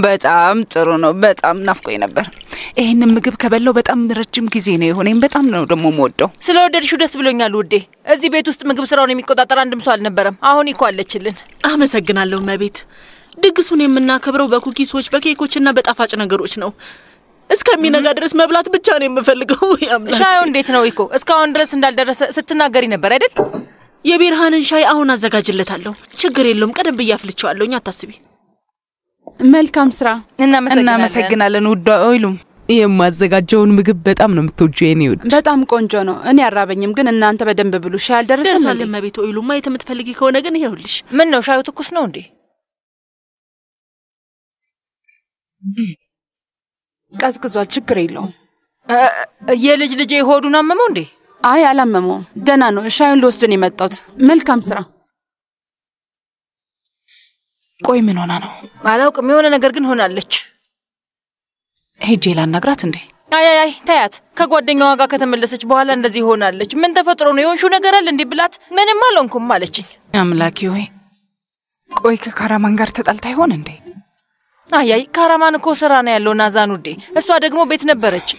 በጣም ጥሩ ነው በጣም ናፍቆኝ ነበር ይሄን ምግብ ከበለው በጣም ረጅም ጊዜ ነው የሆነኝ በጣም ነው ደሞ ሞደው ስለወደድሽው ደስ ብሎኛል ውዴ እዚህ ቤት ውስጥ ምግብ ስራውን የሚቆጣጠር አንድም ሰው አልነበረም አሁን ይኳለችልን አመሰግናለሁ መቤት ድግሱን የምናከብረው በኩኪሶች በኬኮችና በጣፋጭ ነገሮች ነው እስከሚነጋ ድረስ መብላት ብቻ ነው የምፈልገው ያምላክ ሻዩ እንዴት ነው ይኮ እስካሁን ድረስ እንዳልደረሰ ስትናገሪ ነበር አይደል የቢርሃንን ሻይ አሁን አዘጋጅለታለሁ ችግር የለውም ቀደም ብያፍልቻለሁኝ አታስቢ መልካም ስራ እናመሰግናለን ውድ ኦይሉም የማዘጋጀውን ምግብ በጣም ነው የምትወጂው የኔ ውድ በጣም ቆንጆ ነው እኔ አራበኝም ግን እናንተ በደንብ ብሉ ሻይ አልደረሰም ማለት መቤት ኦይሉም ማየት የምትፈልጊ ከሆነ ግን ይሄውልሽ ምን ነው ሻዩ ትኩስ ነው እንዴ ቀዝቅዟል ችግር የለውም የልጅ ሆዱን አመመው እንዴ አይ አላመመው ደና ነው ሻዩን ልወስድን የመጣሁት መልካም ስራ ቆይ ምን ሆና ነው አላውቅም የሆነ ነገር ግን ሆናለች ሄጄ ላናግራት እንዴ አይ ታያት ከጓደኛዋ ጋር ከተመለሰች በኋላ እንደዚህ ሆናለች ምን ተፈጥሮ ነው የሆንሽው ነገር አለ እንዴ ብላት ምንም አልሆንኩም ማለችኝ አምላኪ ሆይ ቆይ ከካራማን ጋር ተጣልታ ይሆን እንዴ አይ ካራማን እኮ ስራ ነው ያለው ናዛን ውዴ እሷ ደግሞ ቤት ነበረች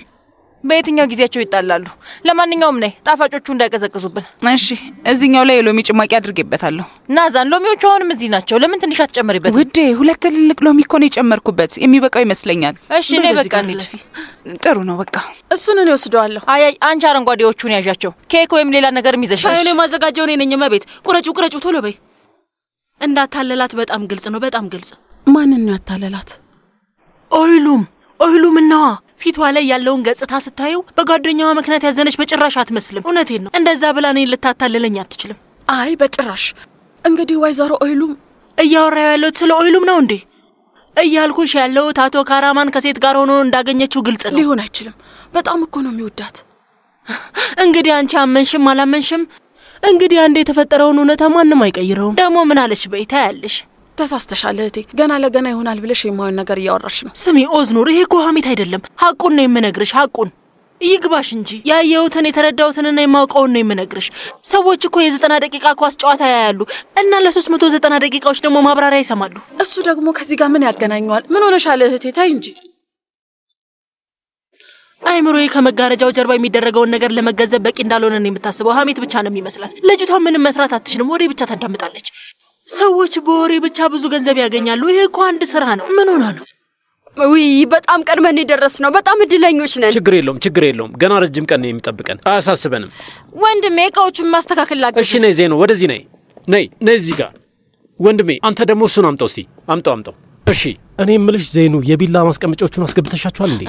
በየትኛው ጊዜያቸው ይጣላሉ ለማንኛውም ነይ ጣፋጮቹ እንዳይቀዘቅዙብን እሺ እዚህኛው ላይ ሎሚ ጭማቂ አድርጌበታለሁ ናዛን ሎሚዎቹ አሁንም እዚህ ናቸው ለምን ትንሽ አትጨምሪበት ውዴ ሁለት ትልልቅ ሎሚ እኮ ነው የጨመርኩበት የሚበቃው ይመስለኛል እሺ ነይ በቃ እንሂድ ጥሩ ነው በቃ እሱን እኔ ወስደዋለሁ አይ አንቺ አረንጓዴዎቹን ያዣቸው ኬክ ወይም ሌላ ነገር ይዘሽ ሻዩን ማዘጋጀው እኔ ነኝ መቤት ቁረጩ ቶሎ በይ እንዳታለላት በጣም ግልጽ ነው በጣም ግልጽ ማንን ነው ያታለላት ኦይሉም ነው ፊቷ ላይ ያለውን ገጽታ ስታዩ በጓደኛዋ ምክንያት ያዘነች በጭራሽ አትመስልም እውነቴን ነው እንደዛ ብላ እኔን ልታታለለኝ አትችልም አይ በጭራሽ እንግዲህ ወይዘሮ ኦይሉም እያወራው ያለው ስለ ኦይሉም ነው እንዴ እያልኩሽ ያለው ታቶ ካራማን ከሴት ጋር ሆኖ እንዳገኘችው ግልጽ ነው ሊሆን አይችልም በጣም እኮ ነው የሚወዳት እንግዲህ አንቺ አመንሽም አላመንሽም እንግዲህ አንዴ የተፈጠረውን እውነታ ማንንም አይቀይረውም ደግሞ ምን አለሽ በይታ ያለሽ ተሳስተሻል እህቴ ገና ለገና ይሆናል ብለሽ የማይሆን ነገር እያወራሽ ነው ስሚ ኦዝኑር ይሄ እኮ ሀሜት አይደለም ሐቁን ነው የምነግርሽ ሐቁን ይግባሽ እንጂ ያየሁትን የተረዳሁትንና የማውቀውን ነው የምነግርሽ ሰዎች እኮ የ90 ደቂቃ ኳስ ጨዋታ ያያሉ እና ለ390 ደቂቃዎች ደግሞ ማብራሪያ ይሰማሉ እሱ ደግሞ ከዚህ ጋር ምን ያገናኘዋል ምን ሆነሻል እህቴ ታይ እንጂ አይምሮዬ ከመጋረጃው ጀርባ የሚደረገውን ነገር ለመገንዘብ በቂ እንዳልሆነ ነው የምታስበው ሀሜት ብቻ ነው የሚመስላት ልጅቷ ምንም መስራት አትችልም ወሬ ብቻ ታዳምጣለች ሰዎች በወሬ ብቻ ብዙ ገንዘብ ያገኛሉ ይሄ እኮ አንድ ስራ ነው ምን ሆነ ነው ውይ በጣም ቀድመን ይደረስነው በጣም እድለኞች ነን ችግር የለውም ገና ረጅም ቀን ነው የሚጠብቀን አያሳስበንም ወንድሜ እቃዎቹን ማስተካከል ላግዝ እሺ ነይ ዜኑ ወደዚህ ነይ እዚህ ጋር ወንድሜ አንተ ደግሞ እሱን አምጣው እስቲ አምጣው እሺ እኔ የምልሽ ዜኑ የቢላ ማስቀመጫዎቹን አስገብተሻቸዋል እንዴ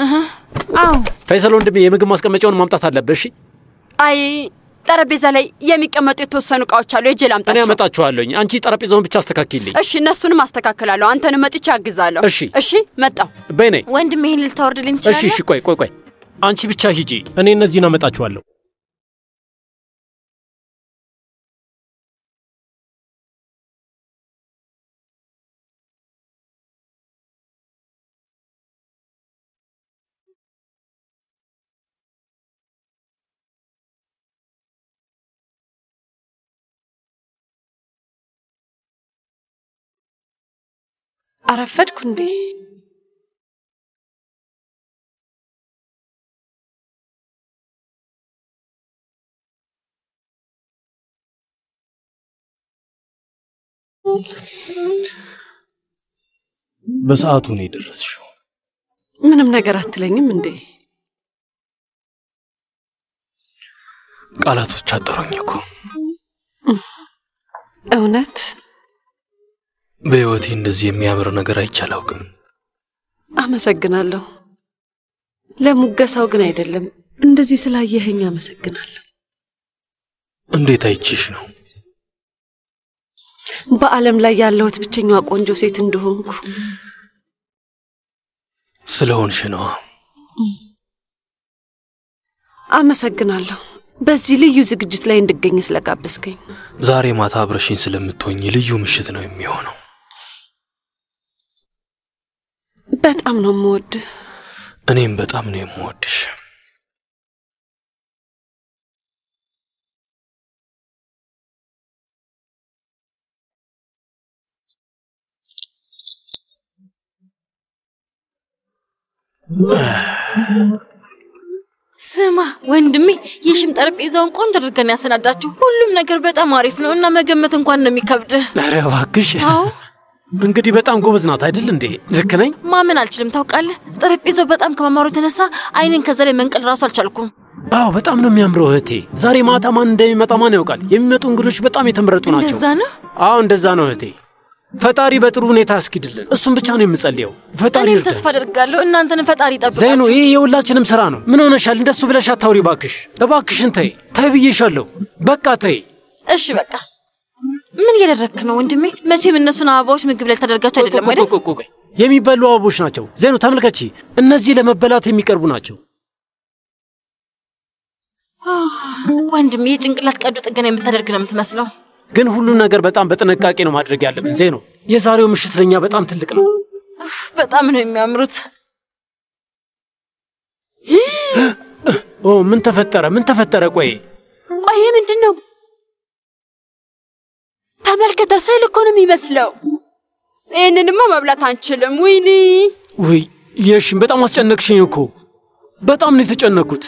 አዎ ፈይሰል ወንድሜ የምግብ ማስቀመጫውን ማምጣት አለበት እሺ አይ ጠረጴዛ ላይ የሚቀመጡ የተወሰኑ እቃዎች አሉ እጄ ላምጣቸው እኔ አመጣቸዋለሁ አንቺ ጠረጴዛውን ብቻ አስተካክልኝ እሺ እነሱንም አስተካክላለሁ አንተን መጥቼ አግዛለሁ እሺ መጣው በእኔ ወንድሜ ይሄን ልታወርድልኝ ትችላለህ እሺ ቆይ አንቺ ብቻ ሂጂ እኔ እነዚህን አመጣቸዋለሁ አረፈድኩ እንዴ በሰዓቱ ነው የደረስሽው ምንም ነገር አትለኝም እንዴ ቃላቶች አጠሩኝ እኮ እውነት በህይወቴ እንደዚህ የሚያምር ነገር አይቻላውቅም አመሰግናለሁ ለሙገሳው ግን አይደለም እንደዚህ ስላየኸኝ አመሰግናለሁ እንዴት አይችሽ ነው በአለም ላይ ያለሁት ብቸኛዋ ቆንጆ ሴት እንደሆንኩ ስለሆንሽ ነው አመሰግናለሁ በዚህ ልዩ ዝግጅት ላይ እንድገኝ ስለጋበዝከኝ ዛሬ ማታ አብረሽኝ ስለምትሆኝ ልዩ ምሽት ነው የሚሆነው በጣም ነው የምወድ እኔም በጣም ነው የምወድሽ ስማ ወንድሜ የሽም ጠረጴዛውን ቆንጆ አድርገን ያሰናዳችሁ ሁሉም ነገር በጣም አሪፍ ነው እና መገመት እንኳን ነው የሚከብድ ኧረ እባክሽ እንግዲህ በጣም ጎበዝ ናት አይደል እንዴ ልክ ነኝ ማመን አልችልም ታውቃለህ ጠረጴዛው በጣም ከማማሩ የተነሳ አይኔን ከዛ ላይ መንቀል ራሱ አልቻልኩም አዎ በጣም ነው የሚያምረው እህቴ ዛሬ ማታ ማን እንደሚመጣ ማን ያውቃል የሚመጡ እንግዶች በጣም የተመረጡ ናቸው እንደዛ ነው አዎ እንደዛ ነው እህቴ ፈጣሪ በጥሩ ሁኔታ አስኪድልን እሱም ብቻ ነው የምጸልየው ፈጣሪ እኔ ተስፋ አደርጋለሁ እናንተን ፈጣሪ ይጠብቃችሁ ዘይኑ ይሄ የሁላችንም ስራ ነው ምን ሆነሻል እንደሱ ብለሽ አታውሪ እባክሽን ተይ ብዬሻለሁ በቃ ተይ እሺ በቃ ምን እያደረክ ነው ወንድሜ መቼም እነሱን አበባዎች ምግብ ላይ ተደርጋቸው አይደለም አይደል ቆይ የሚበሉ አበቦች ናቸው ዘይኑ ተመልከቺ እነዚህ ለመበላት የሚቀርቡ ናቸው ወንድሜ ጭንቅላት ቀዶ ጥገና የምታደርግ ነው የምትመስለው ግን ሁሉ ነገር በጣም በጥንቃቄ ነው ማድረግ ያለብን ዘይኑ የዛሬው ምሽት ለኛ በጣም ትልቅ ነው በጣም ነው የሚያምሩት ምን ተፈጠረ ቆይ ምንድነው ተመልከተ ስዕል እኮ ነው የሚመስለው ይሄንንማ መብላት አንችልም ወይ የሽም በጣም አስጨነቅሽኝ እኮ በጣም ነው የተጨነኩት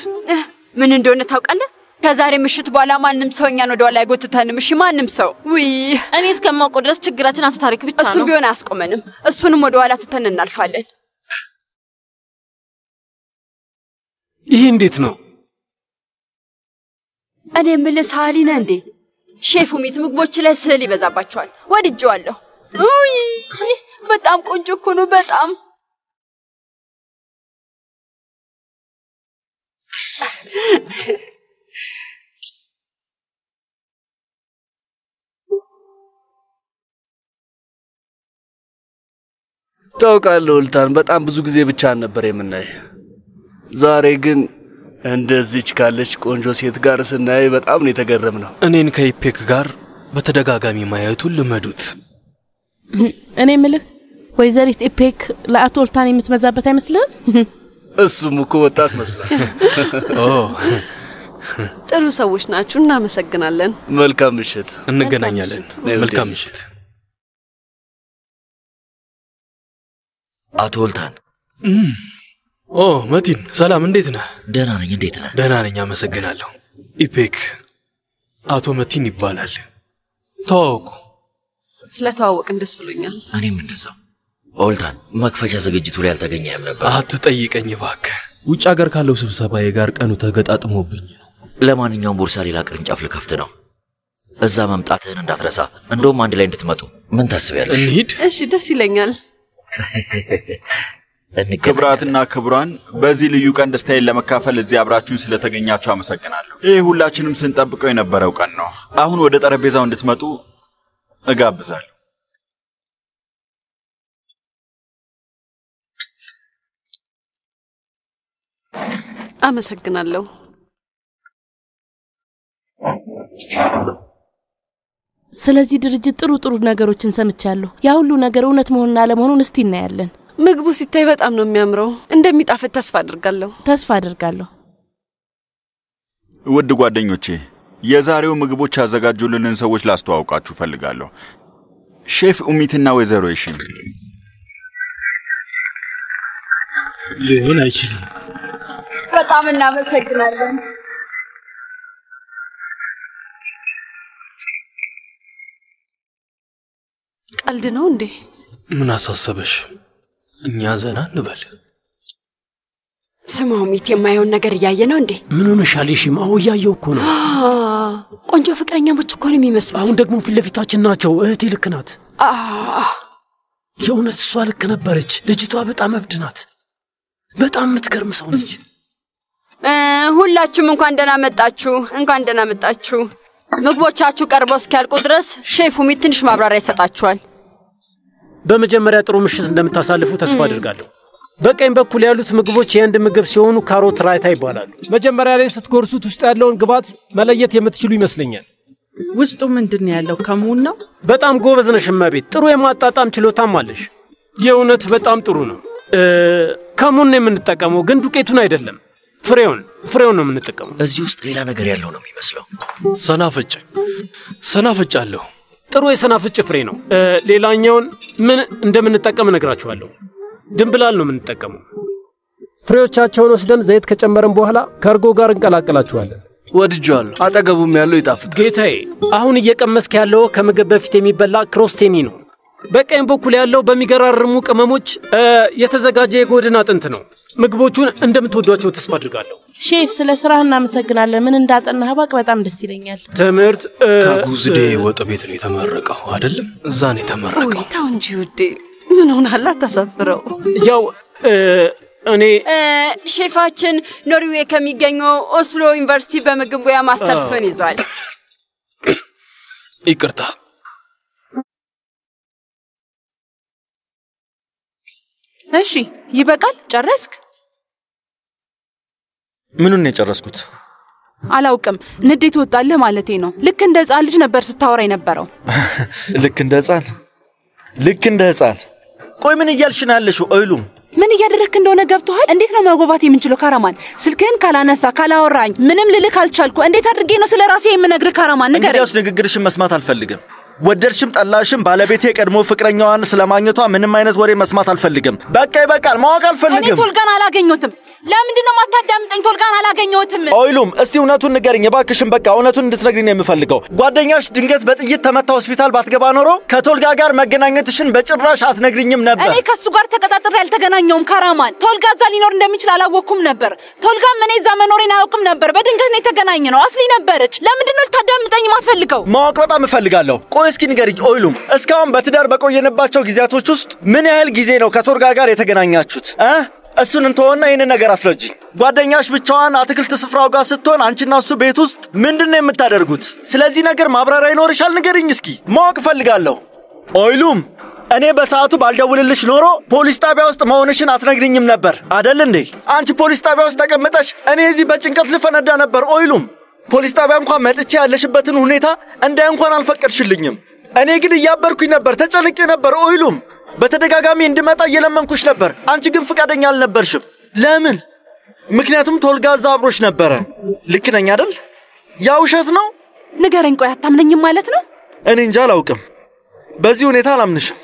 ምን እንደሆነ ታውቃለህ ከዛሬ ምሽት በኋላ ማንንም ሰውኛን ወደ ኋላ አይጎትተንም እሺ ማንንም ሰው እኔ እስከማውቀው ድረስ ችግራችን አቶ ታሪክ ብቻ ነው እሱ ቢሆን አያስቆመንም እሱንም ወደ ኋላ ትተን እናልፋለን ይሄ እንዴት ነው እኔ የምልህ ሳሊና እንዴ ሼፉ ሚት ምግቦች ላይ ስዕል ይበዛባቸዋል ወድጄዋለሁ በጣም ቆንጆ እኮ ነው በጣም ታውቃለህ ኡልታን በጣም ብዙ ጊዜ ብቻ ነበር የምናይ ዛሬ ግን እንደዚች ካለች ቆንጆ ሴት ጋር ስናይ በጣም ነው የተገረምነው እኔን ከኢፔክ ጋር በተደጋጋሚ ማየቱን ልመዱት እኔ ምልህ ወይዘሪት ኢፔክ ለአቶ ኡልታን የምትመዛበት አይመስልም እሱም እኮ ወጣት መስሏል ጥሩ ሰዎች ናችሁ እናመሰግናለን መልካም ምሽት እንገናኛለን መልካም ምሽት አቶ ኡልታን መቲን ሰላም እንዴት ነህ ደህና ነኝ እንዴት ነህ ደህና ነኝ አመሰግናለሁ ኢፔክ አቶ መቲን ይባላል ተዋወቁ ስለተዋወቅን ደስ ብሎኛል እኔም እንደዛው ኡልታን መክፈቻ ዝግጅቱ ላይ አልተገኘህም ነበር አትጠይቀኝ እባክህ ውጭ ሀገር ካለው ስብሰባዬ ጋር ቀኑ ተገጣጥሞብኝ ነው ለማንኛውም ቦርሳ ሌላ ቅርንጫፍ ልከፍት ነው እዛ መምጣትህን እንዳትረሳ እንደውም አንድ ላይ እንድትመጡ ምን ታስቢያለሽ እንሂድ እሺ ደስ ይለኛል ክብራትና ክብራን በዚህ ልዩ ቀን ደስታዬን ለመካፈል እዚህ አብራችሁን ስለተገኛችሁ አመሰግናለሁ ይሄ ሁላችንም ስንጠብቀው የነበረው ቀን ነው አሁን ወደ ጠረጴዛው እንድትመጡ እጋብዛለሁ አመሰግናለሁ ስለዚህ ድርጅት ጥሩ ነገሮችን ሰምቻለሁ ያ ሁሉ ነገር እውነት መሆንና አለመሆኑን እስቲ እናያለን ምግቡ ሲታይ በጣም ነው የሚያምረው እንደሚጣፍጥ ተስፋ አድርጋለሁ ውድ ጓደኞቼ የዛሬው ምግቦች ያዘጋጁልን ሰዎች ላስተዋውቃችሁ ፈልጋለሁ ሼፍ ኡሚትና ወይዘሮ ይሽን ሊሆን አይችልም በጣም እናመሰግናለን ቀልድ ነው እንዴ ምን አሳሰበሽ እኛ ዘና እንበል ስማው ሚት የማየውን ነገር እያየ ነው እንዴ ምን ሆነሻል ይሽማው እያየው እኮ ነው ቆንጆ ፍቅረኛሞች እኮ ነው የሚመስሉት አሁን ደግሞ ፊት ለፊታችን ናቸው እህቴ ልክ ናት የእውነት እሷ ልክ ነበረች ልጅቷ በጣም እብድ ናት በጣም የምትገርም ሰው ነች ሁላችሁም እንኳን ደህና መጣችሁ ምግቦቻችሁ ቀርበው እስኪያልቁ ድረስ ሼፉ ሚት ትንሽ ማብራሪያ ይሰጣችኋል በመጀመሪያ ጥሩ ምሽት እንደምታሳልፉ ተስፋ አድርጋለሁ በቀኝ በኩል ያሉት ምግቦች የአንድ ምግብ ሲሆኑ ካሮት ራይታ ይባላሉ መጀመሪያ ላይ ስትጎርሱት ውስጥ ያለውን ግባት መለየት የምትችሉ ይመስለኛል ውስጡ ምንድነው ያለው ከሙን ነው በጣም ጎበዝ ነሽ እመቤት ጥሩ የማጣጣም ችሎታም አለሽ የእውነት በጣም ጥሩ ነው ከሙን ነው የምንጠቀመው ግን ዱቄቱን አይደለም ፍሬውን ነው የምንጠቀመው እዚህ ውስጥ ሌላ ነገር ያለው ነው የሚመስለው ሰናፍጭ አለው ጥሩ የሰናፍጭ ፍሬ ነው ሌላኛውን ምን እንደምንጠቀም ነግራችኋለሁ ድንብላል ነው የምንጠቀመው ፍሬዎቻቸውን ወስደን ዘይት ከጨመረን በኋላ ከእርጎ ጋር እንቀላቀላቸዋለን። ወድጄዋለሁ። አጠገቡም ያለው ይጣፍጥ። ጌታዬ፣ አሁን እየቀመስክ ያለው ከምግብ በፊት የሚበላ ክሮስቴኒ ነው። በቀኝ በኩል ያለው በሚገራርሙ ቅመሞች የተዘጋጀ የጎድን አጥንት ነው። ምግቦቹን እንደምትወዷቸው ተስፋ አድርጋለሁ። ሼፍ፣ ስለ ስራህ እናመሰግናለን። ምን እንዳጠናህ ባቅ በጣም ደስ ይለኛል። ትምህርት ከጉዝዴ ወጥ ቤት ነው የተመረቀው አይደለም? እዛ ነው የተመረቀው። ተው እንጂ ውዴ፣ ምን ሆነሃል? አታሳፍረው። ያው እኔ ሼፋችን ኖርዌይ ከሚገኘው ኦስሎ ዩኒቨርሲቲ በምግብ ሙያ ማስተርሱን ይዟል። ይቅርታ። እሺ፣ ይበቃል። ጨረስክ? ምኑን ነው የጨረስኩት? አላውቅም። ንዴት ወጣልህ ማለቴ ነው። ልክ እንደ ሕፃን ልጅ ነበር ስታወራ የነበረው። ልክ እንደ ሕፃን? ቆይ ምን እያልሽ ነው ያለሽው? ኦይሉም ምን እያደረክ እንደሆነ ገብቶሃል? እንዴት ነው መግባባት የምንችለው? ካራማን፣ ስልክህን ካላነሳ ካላወራኝ ምንም ልልክ አልቻልኩ። እንዴት አድርጌ ነው ስለ ራሴ የምነግርህ? ካራማን ንገረኝ። እንግዲያውስ ንግግርሽን መስማት አልፈልግም። ወደድሽም ጠላሽም ባለቤቴ ቀድሞ ፍቅረኛዋን ስለማግኘቷ ምንም አይነት ወሬ መስማት አልፈልግም። በቃ ይበቃል። ማወቅ አልፈልግም። እኔ ቶልጋን አላገኘሁትም። ለምንድን ነው ማታዳምጠኝ? ቶልጋን አላገኘሁትም። ኦይሉም፣ እስቲ እውነቱን ንገሪኝ እባክሽን። በቃ እውነቱን እንድትነግሪኝ ነው የምፈልገው። ጓደኛሽ ድንገት በጥይት ተመታ ሆስፒታል ባትገባ ኖሮ ከቶልጋ ጋር መገናኘትሽን በጭራሽ አትነግሪኝም ነበር። እኔ ከሱ ጋር ተቀጣጥሬ አልተገናኘውም ካራማን። ቶልጋ እዛ ሊኖር እንደሚችል አላወቅኩም ነበር። ቶልጋም እኔ እዛ መኖሬን አያውቅም ነበር። በድንገት ነው የተገናኘ ነው። አስሊ ነበረች። ለምንድን ነው ልታዳምጠኝ ማትፈልገው? ማወቅ በጣም እፈልጋለሁ። ቆይ እስኪ ንገሪኝ ኦይሉም፣ እስካሁን በትዳር በቆየንባቸው ጊዜያቶች ውስጥ ምን ያህል ጊዜ ነው ከቶልጋ ጋር የተገናኛችሁት? እሱን እንተወና ይህንን ነገር አስረጅኝ። ጓደኛሽ ብቻዋን አትክልት ስፍራው ጋር ስትሆን አንቺና እሱ ቤት ውስጥ ምንድነው የምታደርጉት? ስለዚህ ነገር ማብራሪያ ይኖርሻል? ንገሪኝ እስኪ፣ ማወቅ እፈልጋለሁ። ኦይሉም፣ እኔ በሰዓቱ ባልደውልልሽ ኖሮ ፖሊስ ጣቢያ ውስጥ መሆንሽን አትነግሪኝም ነበር አደል እንዴ? አንቺ ፖሊስ ጣቢያ ውስጥ ተቀምጠሽ እኔ እዚህ በጭንቀት ልፈነዳ ነበር። ኦይሉም፣ ፖሊስ ጣቢያ እንኳን መጥቼ ያለሽበትን ሁኔታ እንዳይ እንኳን አልፈቀድሽልኝም። እኔ ግን እያበርኩኝ ነበር፣ ተጨንቄ ነበር። ኦይሉም፣ በተደጋጋሚ እንድመጣ እየለመንኩሽ ነበር። አንቺ ግን ፍቃደኛ አልነበርሽም። ለምን? ምክንያቱም ቶልጋ እዛ አብሮሽ ነበረ። ልክ ነኝ አይደል? ያ ውሸት ነው? ንገረኝ። ቆይ አታምነኝም ማለት ነው? እኔ እንጃ፣ አላውቅም። በዚህ ሁኔታ አላምንሽም።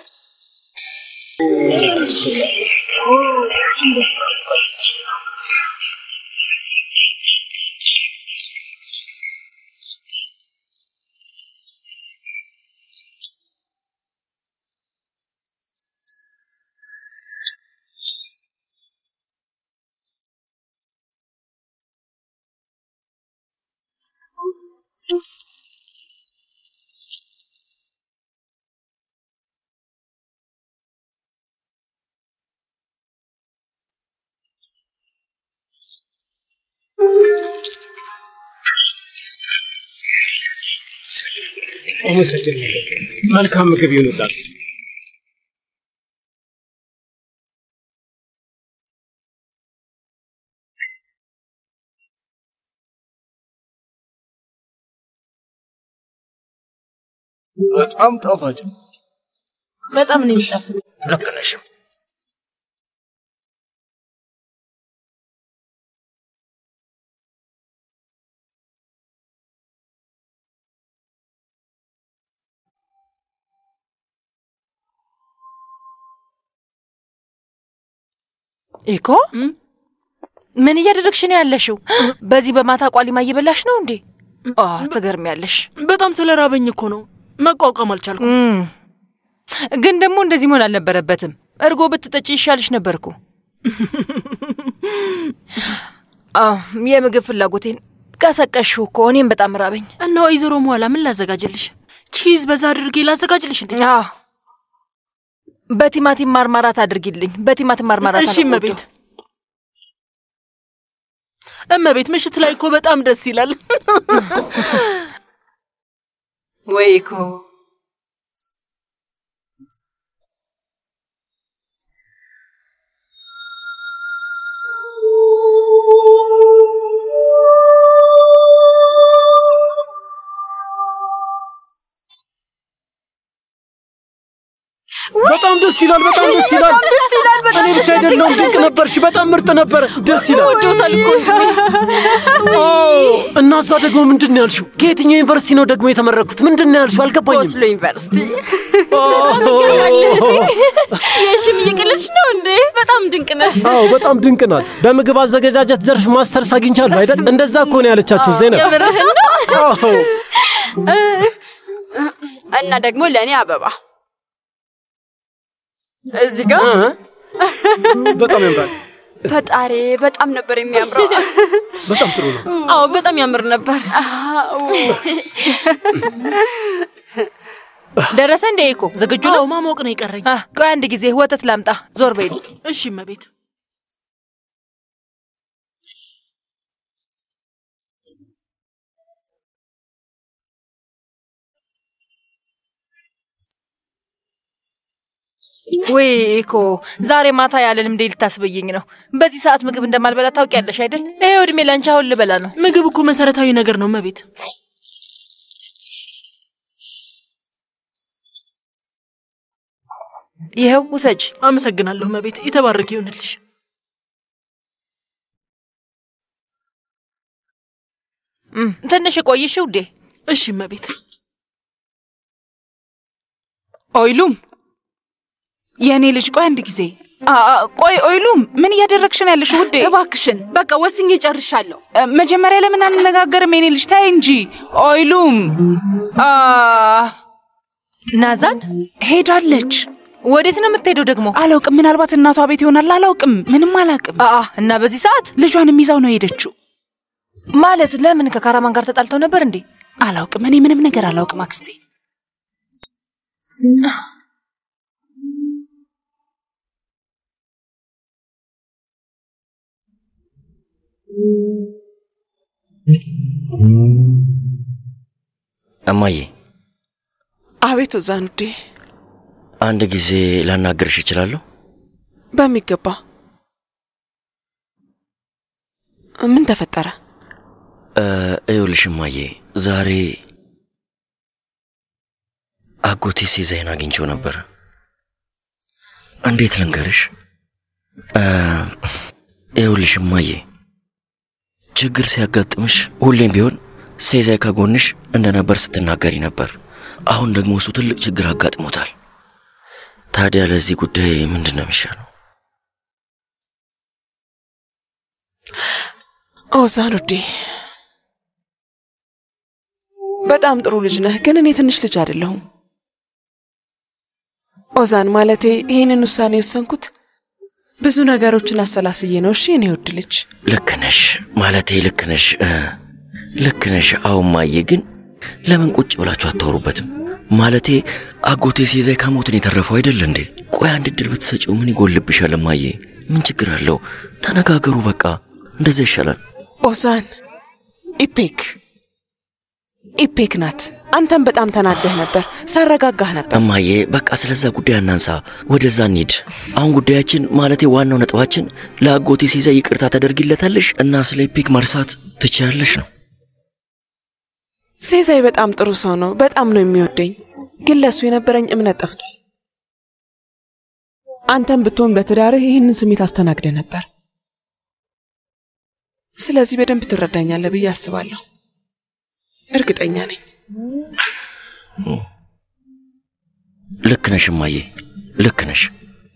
መልካም ምግብ ይሁንላችሁ። በጣም ጣፋጭ፣ በጣም ነው የሚጣፍጥ። ልክ ነሽ። ኢኮ፣ ምን እያደረግሽ ነው ያለሽው? በዚህ በማታ ቋሊማ እየበላሽ ነው እንዴ? ትገርሚያለሽ። በጣም ስለራበኝ እኮ ነው፣ መቋቋም አልቻልኩም። ግን ደግሞ እንደዚህ መሆን አልነበረበትም። እርጎ ብትጠጪ ይሻልሽ ነበርኩ። የምግብ ፍላጎቴን ቀሰቀሽው እኮ። እኔም በጣም ራበኝ። እና ወይዘሮ መዋላ ምን ላዘጋጅልሽ? ቺዝ በዛ አድርጌ ላዘጋጅልሽ እንዴ? በቲማቲም ማርማራት አድርጊልኝ። በቲማቲም ማርማራት። እሺ እመቤት። እመቤት፣ ምሽት ላይ እኮ በጣም ደስ ይላል። ወይ እኮ በጣም ደስ ይላል። በጣም ደስ ይላል። እኔ ብቻ አይደለም ድንቅ ነበርሽ በጣም ምርጥ ነበር ደስ ይላል ወዶታል እኮ እና እዛ ደግሞ ምንድን ነው ያልሽው ከየትኛው ዩኒቨርሲቲ ነው ደግሞ የተመረኩት ምንድን ነው ያልሽው አልገባኝም ኦስሎ ዩኒቨርሲቲ የሽም እየቀለድሽ ነው እንዴ በጣም ድንቅ ነሽ አዎ በጣም ድንቅ ናት በምግብ አዘገጃጀት ዘርፍ ማስተርስ አግኝቻለሁ አይደል እንደዛ እኮ ነው ያለቻችሁ ዘይነብ የምርህን ነው እና ደግሞ ለኔ አበባ እዚህ ጋር በጣም ያምራል ፈጣሪ በጣም ነበር የሚያምረው በጣም ጥሩ ነው አዎ በጣም ያምር ነበር ደረሰ እንዴ እኮ ዝግጁ ነው ማሞቅ ነው ይቀረኝ ቆይ አንድ ጊዜ ወተት ላምጣ ዞር በይ እሺ መቤት ወይ እኮ ዛሬ ማታ ያለ ልምዴ ልታስበየኝ ነው በዚህ ሰዓት ምግብ እንደማልበላ ታውቂያለሽ አይደል ይሄው እድሜ ላንቺ አሁን ልበላ ነው ምግብ እኮ መሰረታዊ ነገር ነው መቤት ይሄው ውሰጅ አመሰግናለሁ መቤት የተባረከ ይሁንልሽ ትንሽ ቆይሽ ውዴ እሺ መቤት ኦይሉም የኔ ልጅ ቆይ አንድ ጊዜ ቆይ ኦይሉም ምን እያደረግሽ ነው ያለሽ ውዴ እባክሽን በቃ ወስኜ ጨርሻለሁ መጀመሪያ ለምን አንነጋገርም የኔ ልጅ ታይ እንጂ ኦይሉም ናዛን ሄዳለች ወዴት ነው የምትሄደው ደግሞ አላውቅም ምናልባት እናቷ ቤት ይሆናል አላውቅም ምንም አላውቅም እና በዚህ ሰዓት ልጇንም ይዛው ነው ሄደችው ማለት ለምን ከካራማን ጋር ተጣልተው ነበር እንዴ አላውቅም እኔ ምንም ነገር አላውቅም አክስቴ እማዬ አቤት ዛኑዴ አንድ ጊዜ ላናገርሽ እችላለሁ በሚገባ ምን ተፈጠረ እዩልሽ እማዬ ዛሬ አጎቴ ሴዛይን አግኝቼው ነበር እንዴት ልንገርሽ እዩልሽ እማዬ ችግር ሲያጋጥምሽ ሁሌም ቢሆን ሴዛይ ከጎንሽ እንደነበር ስትናገሪ ነበር አሁን ደግሞ እሱ ትልቅ ችግር አጋጥሞታል ታዲያ ለዚህ ጉዳይ ምንድነው የሚሻለው ዛኑዴ በጣም ጥሩ ልጅ ነህ ግን እኔ ትንሽ ልጅ አይደለሁም ኦዛን ማለቴ ይሄንን ውሳኔ ወሰንኩት ብዙ ነገሮችን አሰላስዬ ነው እሺ እኔ ወድ ልጅ ልክነሽ ማለቴ ልክነሽ አውማዬ ግን ለምን ቁጭ ብላችሁ አታወሩበትም ማለቴ አጎቴ ሴዛይ ከሞትን የተረፈው አይደል እንዴ ቆይ አንድ ድል ብትሰጪው ምን ይጎልብሻል እማዬ ምን ችግር አለው ተነጋገሩ በቃ እንደዛ ይሻላል ኦዛን ኢፔክ ናት አንተም በጣም ተናደህ ነበር ሳረጋጋህ ነበር እማዬ በቃ ስለዛ ጉዳይ አናንሳ ወደዛ እንሂድ አሁን ጉዳያችን ማለቴ ዋናው ነጥባችን ለአጎቴ ሴዛይ ይቅርታ ተደርጊለታለሽ እና ስለ ኢፔክ መርሳት ትችያለሽ ነው ሴዛይ በጣም ጥሩ ሰው ነው በጣም ነው የሚወደኝ ግን ለሱ የነበረኝ እምነት ጠፍቷል አንተም ብትሆን በትዳርህ ይህንን ስሜት አስተናግደህ ነበር ስለዚህ በደንብ ትረዳኛለህ ብዬ አስባለሁ እርግጠኛ ነኝ ልክ ነሽ እማዬ ልክ ነሽ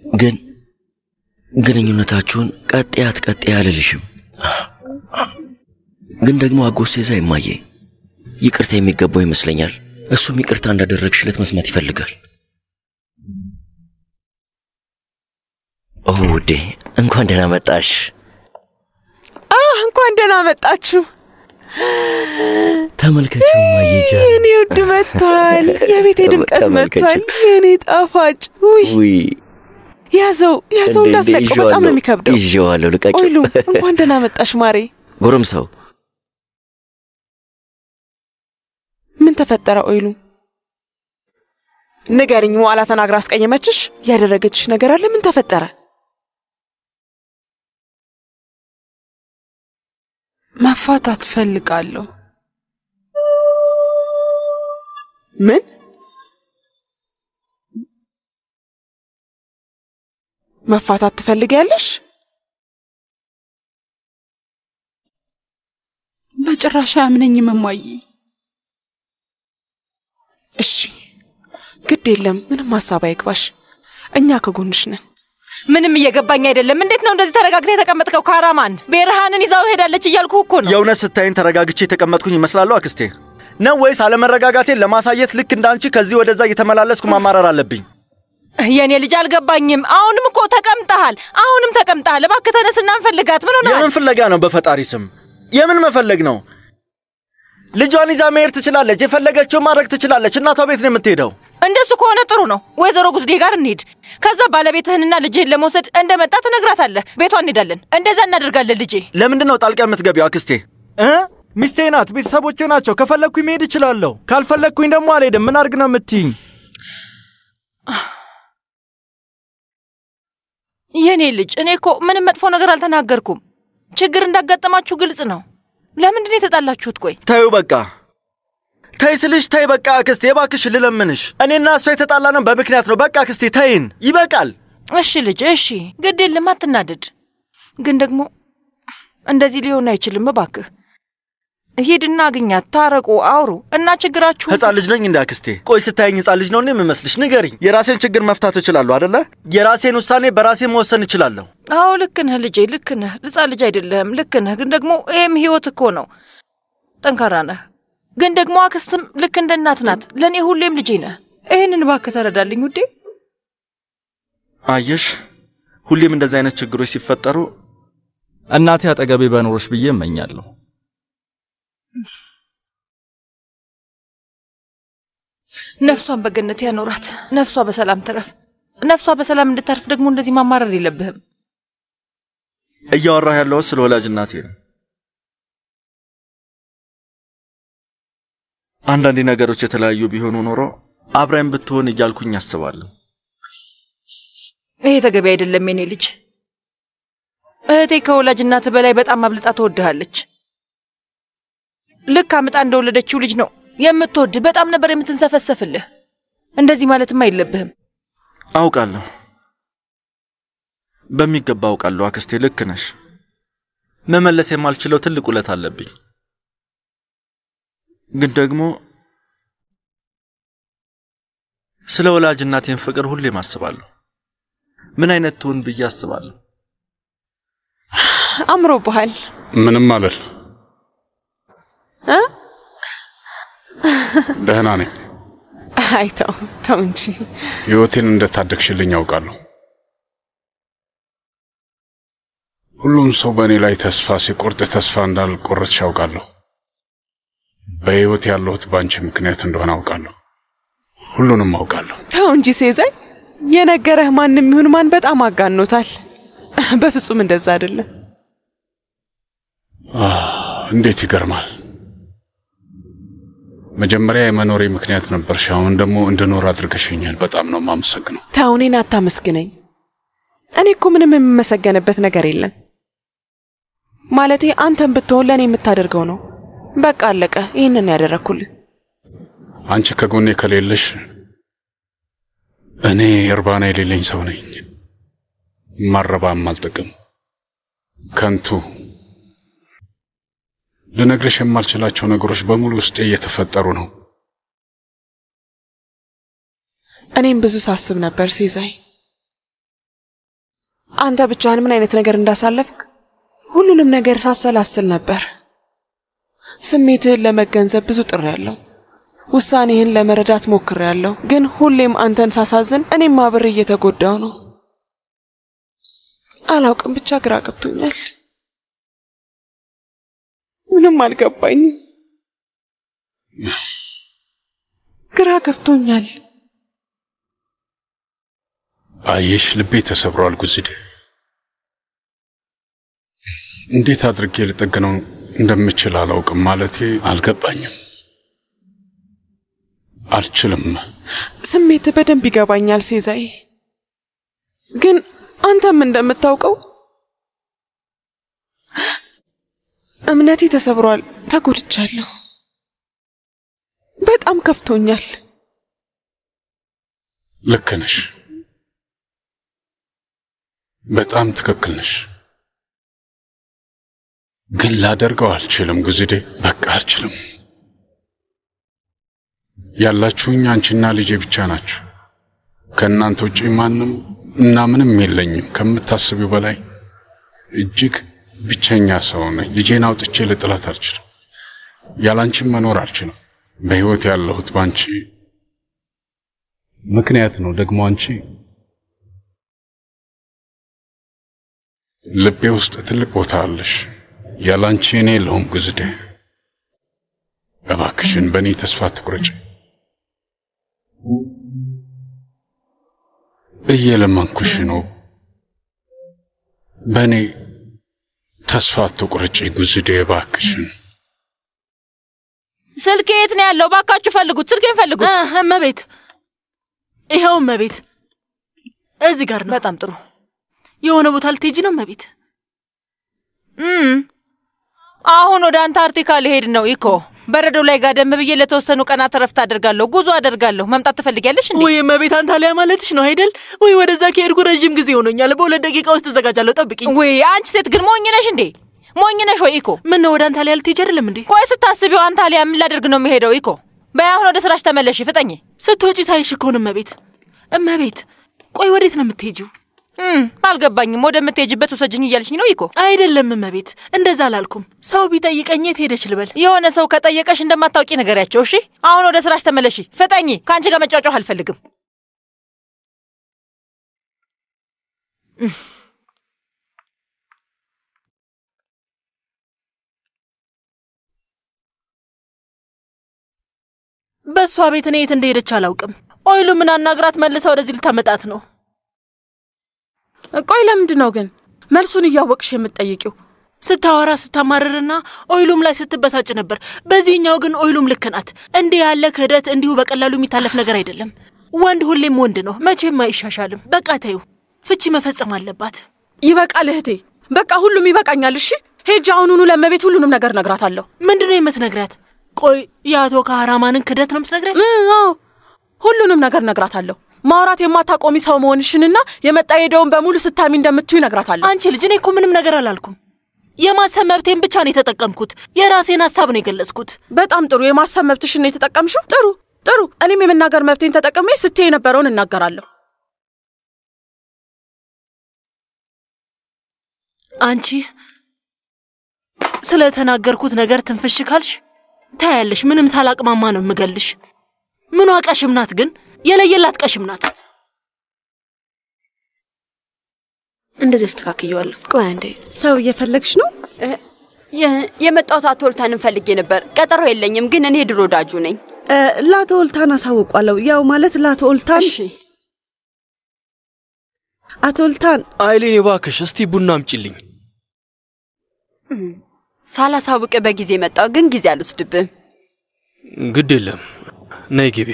ግን ግንኙነታችሁን ቀጥ ያልልሽም ግን ደግሞ አጎቴ ሴዛይ እማዬ ይቅርታ የሚገባው ይመስለኛል እሱም ይቅርታ እንዳደረግሽለት መስማት ይፈልጋል ውዴ እንኳን ደህና መጣሽ እንኳን ደህና መጣችሁ ተመልከቱ ማየጃ የኔ ውድ መጥቷል የቤቴ ድምቀት መጥቷል የኔ ጣፋጭ ውይ ያዘው እንዳትለቀው በጣም ነው የሚከብደው ይዤዋለሁ ልቀቂው ኦይሉ እንኳን ደህና መጣሽ ማሬ ጎረምሳው ምን ተፈጠረ ኦይሉ ንገሪኝ ሞዓላ ተናግራ አስቀየመችሽ ያደረገችሽ ነገር አለ ምን ተፈጠረ መፋታት ፈልጋለሁ ምን መፋታት ትፈልጊያለሽ? በጭራሽ አያምነኝም እማዬ። እሺ ግድ የለም ምንም ሐሳብ አይግባሽ፣ እኛ ከጎንሽ ነን። ምንም እየገባኝ አይደለም። እንዴት ነው እንደዚህ ተረጋግተህ የተቀመጥከው? ካራማን ቤርሃንን ይዛው ሄዳለች እያልኩህ እኮ ነው። የእውነት ስታይን ተረጋግቼ የተቀመጥኩኝ ይመስላለሁ አክስቴ? ነው ወይስ አለመረጋጋቴን ለማሳየት ልክ እንዳንቺ ከዚህ ወደዛ እየተመላለስኩ ማማረር አለብኝ? የኔ ልጅ አልገባኝም። አሁንም እኮ ተቀምጠሃል። እባክህ ተነስና እንፈልጋት። ምን ሆነሃል? የምን ፍለጋ ነው? በፈጣሪ ስም የምን መፈለግ ነው? ልጇን ይዛ መሄድ ትችላለች፣ የፈለገችው ማድረግ ትችላለች። እናቷ ቤት ነው የምትሄደው። እንደሱ ከሆነ ጥሩ ነው። ወይዘሮ ጉዝዴ ጋር እንሂድ። ከዛ ባለቤትህንና ልጅህን ለመውሰድ እንደመጣ ትነግራታለህ። ቤቷ እንሄዳለን። እንደዛ እናደርጋለን። ልጄ ለምንድን ነው ጣልቃ የምትገቢው አክስቴ? ሚስቴ ናት፣ ቤተሰቦቼ ናቸው። ከፈለግኩኝ መሄድ እችላለሁ፣ ካልፈለግኩኝ ደግሞ አልሄድም። ምን አድርግ ነው የምትይኝ? የኔ ልጅ እኔ እኮ ምንም መጥፎ ነገር አልተናገርኩም። ችግር እንዳጋጠማችሁ ግልጽ ነው። ለምንድን ነው የተጣላችሁት? ቆይ ተይው በቃ። ተይ ስልሽ ተይ በቃ አክስቴ፣ እባክሽ ልለምንሽ። እኔና እሷ የተጣላነው በምክንያት ነው። በቃ አክስቴ ተይን፣ ይበቃል። እሺ ልጅ እሺ፣ ግድ የለም አትናደድ። ግን ደግሞ እንደዚህ ሊሆን አይችልም። እባክህ ሂድና አግኛት፣ ታረቁ፣ አውሩ እና ችግራችሁ። ሕፃን ልጅ ነኝ እንደ አክስቴ? ቆይ ስታየኝ ሕፃን ልጅ ነው እንዴ የምመስልሽ? ንገሪኝ። የራሴን ችግር መፍታት እችላለሁ አይደለ? የራሴን ውሳኔ በራሴ መወሰን እችላለሁ። አዎ ልክ ነህ ልጄ፣ ልክ ነህ። ሕፃን ልጅ አይደለም፣ ልክ ነህ። ግን ደግሞ ይሄም ህይወት እኮ ነው። ጠንካራ ነህ። ግን ደግሞ አክስትም ልክ እንደ እናት ናት። ለእኔ ሁሌም ልጄ ነህ። ይህንን እባክህ ተረዳልኝ ውዴ። አየሽ፣ ሁሌም እንደዚህ አይነት ችግሮች ሲፈጠሩ እናቴ አጠገቤ በኖሮሽ ብዬ እመኛለሁ። ነፍሷን በገነት ያኖራት። ነፍሷ በሰላም ትረፍ። ነፍሷ በሰላም እንድታርፍ ደግሞ እንደዚህ ማማረር የለብህም። እያወራህ ያለው ስለ ወላጅ እናቴ ነው። አንዳንድ ነገሮች የተለያዩ ቢሆኑ ኖሮ አብራኝ ብትሆን እያልኩኝ አስባለሁ። ይሄ ተገቢ አይደለም የኔ ልጅ። እህቴ ከወላጅ እናት በላይ በጣም አብልጣ ትወድሃለች። ልክ አምጣ እንደወለደችው ልጅ ነው የምትወድ። በጣም ነበር የምትንሰፈሰፍልህ። እንደዚህ ማለትም አይለብህም። አውቃለሁ፣ በሚገባ አውቃለሁ አክስቴ፣ ልክ ነሽ። መመለስ የማልችለው ትልቅ ውለት አለብኝ። ግን ደግሞ ስለ ወላጅ እናቴን ፍቅር ሁሌም አስባለሁ። ምን አይነት ትሆን ብዬ አስባለሁ። አምሮብሃል። ምንም አለል። ደህና ነኝ። አይተው ተው እንጂ። ህይወቴን እንደታደግሽልኝ ያውቃለሁ። ሁሉም ሰው በእኔ ላይ ተስፋ ሲቆርጥ ተስፋ እንዳልቆረጥሽ ያውቃለሁ። በህይወት ያለሁት ባንቺ ምክንያት እንደሆነ አውቃለሁ። ሁሉንም አውቃለሁ። ተው እንጂ ሴዛይ፣ የነገረህ ማንም ይሁን ማን በጣም አጋኖታል። በፍጹም እንደዛ አይደለም። እንዴት ይገርማል። መጀመሪያ የመኖሬ ምክንያት ነበርሽ፣ አሁን ደግሞ እንድኖር አድርገሽኛል። በጣም ነው የማመሰግነው። ተው እኔን አታመስግነኝ። እኔ እኮ ምንም የምመሰገንበት ነገር የለም። ማለቴ አንተም ብትሆን ለእኔ የምታደርገው ነው። በቃ አለቀ። ይህንን ያደረኩልህ። አንቺ ከጎኔ ከሌለሽ እኔ እርባና የሌለኝ ሰው ነኝ። ማረባም አልጠቅም፣ ከንቱ። ልነግርሽ የማልችላቸው ነገሮች በሙሉ ውስጤ እየተፈጠሩ ነው። እኔም ብዙ ሳስብ ነበር ሴዛይ። አንተ ብቻህን ምን አይነት ነገር እንዳሳለፍክ ሁሉንም ነገር ሳሰላስል ነበር። ስሜትህን ለመገንዘብ ብዙ ጥሬያለሁ። ውሳኔህን ለመረዳት ሞክሬያለሁ። ግን ሁሌም አንተን ሳሳዝን እኔም አብሬ እየተጎዳው ነው። አላውቅም፣ ብቻ ግራ ገብቶኛል። ምንም አልገባኝም። ግራ ገብቶኛል። አየሽ፣ ልቤ ተሰብሯል ጉዝዴ። እንዴት አድርጌ ልጠግነው እንደምችል አላውቅም። ማለቴ አልገባኝም፣ አልችልም። ስሜት በደንብ ይገባኛል ሴዛይ። ግን አንተም እንደምታውቀው እምነቴ ተሰብሯል፣ ተጎድቻለሁ። በጣም ከፍቶኛል። ልክ ነሽ። በጣም ትክክል ነሽ። ግን ላደርገው አልችልም ጉዝዴ፣ በቃ አልችልም። ያላችሁኝ አንቺና ልጄ ብቻ ናችሁ። ከእናንተ ውጪ ማንም እና ምንም የለኝም። ከምታስቢው በላይ እጅግ ብቸኛ ሰው ነኝ። ልጄን አውጥቼ ልጥላት አልችልም። ያላንቺም መኖር አልችልም። በህይወት ያለሁት ባንቺ ምክንያት ነው። ደግሞ አንቺ ልቤ ውስጥ ትልቅ ቦታ አለሽ። ያላንቺ እኔ የለሁም ጉዝዴ። እባክሽን በእኔ ተስፋ አትቁረጭ። እየለመንኩሽ ነው። በእኔ ተስፋ አትቁረጭ ጉዝዴ እባክሽን። ስልኬ የት ነው ያለው? ባካችሁ ፈልጉት፣ ስልኬን ፈልጉት። እመቤት፣ ይኸው እመቤት፣ እዚህ ጋር ነው። በጣም ጥሩ። የሆነ ቦታ ልትሄጂ ነው እመቤት? አሁን ወደ አንታርክቲካ ልሄድ ነው እኮ። በረዶ ላይ ጋደም ብዬ ለተወሰኑ ቀናት እረፍት አደርጋለሁ፣ ጉዞ አደርጋለሁ። መምጣት ትፈልጊያለሽ እንዴ? ወይ እመቤት፣ አንታሊያ ማለትሽ ነው አይደል? ወይ ወደዛ ከሄድኩ ረጅም ጊዜ ሆኖኛል። በ2 ደቂቃ ውስጥ ተዘጋጃለሁ፣ ጠብቂኝ። ወይ አንቺ ሴት ግን ሞኝ ነሽ እንዴ? ሞኝ ነሽ ወይ እኮ? ምን ነው ወደ አንታሊያ ልትሄጂ አይደለም እንዴ? ቆይ ስታስቢው አንታሊያ ምን ላደርግ ነው የምሄደው እኮ? በይ አሁን ወደ ስራሽ ተመለሽ፣ ፍጠኝ። ስትወጪ ሳይሽ እኮ ነው እመቤት። እመቤት፣ ቆይ ወዴት ነው የምትሄጂው? አልገባኝም። ወደ ምትሄጂበት ውሰጅኝ እያልሽኝ ነው እኮ? አይደለም እመቤት፣ እንደዛ አላልኩም። ሰው ቢጠይቀኝ የት ሄደሽ ልበል? የሆነ ሰው ከጠየቀሽ እንደማታውቂ ነገሪያቸው። እሺ አሁን ወደ ስራሽ ተመለሺ፣ ፍጠኝ። ከአንቺ ጋር መጫወጫው አልፈልግም። በሷ ቤት እኔ የት እንደሄደች አላውቅም። ኦይሉ ምን አናግራት መልሰው ወደዚህ ልታመጣት ነው። ቆይ ለምንድን ነው ግን መልሱን እያወቅሽ የምትጠይቂው? ስታወራ ስታማርርና ኦይሉም ላይ ስትበሳጭ ነበር። በዚህኛው ግን ኦይሉም ልክ ናት። እንዲህ ያለ ክህደት እንዲሁ በቀላሉ የሚታለፍ ነገር አይደለም። ወንድ ሁሌም ወንድ ነው፣ መቼም አይሻሻልም። በቃ ተይው፣ ፍቺ መፈጸም አለባት። ይበቃል እህቴ፣ በቃ ሁሉም ይበቃኛል። እሺ ሄጄ አሁኑኑ ለመቤት ሁሉንም ነገር ነግራታለሁ። ምንድነው የምትነግራት? ቆይ የአቶ ካህራማንን ክህደት ነው የምትነግራት? አዎ ሁሉንም ነገር ነግራታለሁ። ማውራት የማታቆሚ ሰው መሆንሽንና የመጣ ሄደውን በሙሉ ስታሚ እንደምትዩ ነግራታለሁ። አንቺ ልጅ፣ እኔ እኮ ምንም ነገር አላልኩም። የማሰብ መብቴን ብቻ ነው የተጠቀምኩት። የራሴን ሐሳብ ነው የገለጽኩት። በጣም ጥሩ። የማሰብ መብትሽን ነው የተጠቀምሽው። ጥሩ ጥሩ። እኔም የመናገር መብቴን ተጠቅሜ ስትይ የነበረውን እናገራለሁ። አንቺ ስለተናገርኩት ነገር ትንፍሽ ካልሽ ታያለሽ። ምንም ሳላቅማማ ነው የምገልሽ። ምኗ ቀሽም ናት ግን? የለየላት ቀሽም ናት። እንደዚህ አስተካክየዋለሁ። ቆይ አንዴ። ሰው እየፈለግሽ ነው? የመጣሁት አቶ ወልታንን ፈልጌ ነበር። ቀጠሮ የለኝም፣ ግን እኔ ድሮ ወዳጁ ነኝ። ለአቶ ወልታን አሳውቋለሁ። ያው ማለት ለአቶ ወልታን። እሺ አቶ ወልታን። አይሌን እባክሽ እስቲ ቡና አምጪልኝ። ሳላሳውቅ በጊዜ መጣሁ፣ ግን ጊዜ አልወስድብም። ግድ የለም ነይ ግቢ።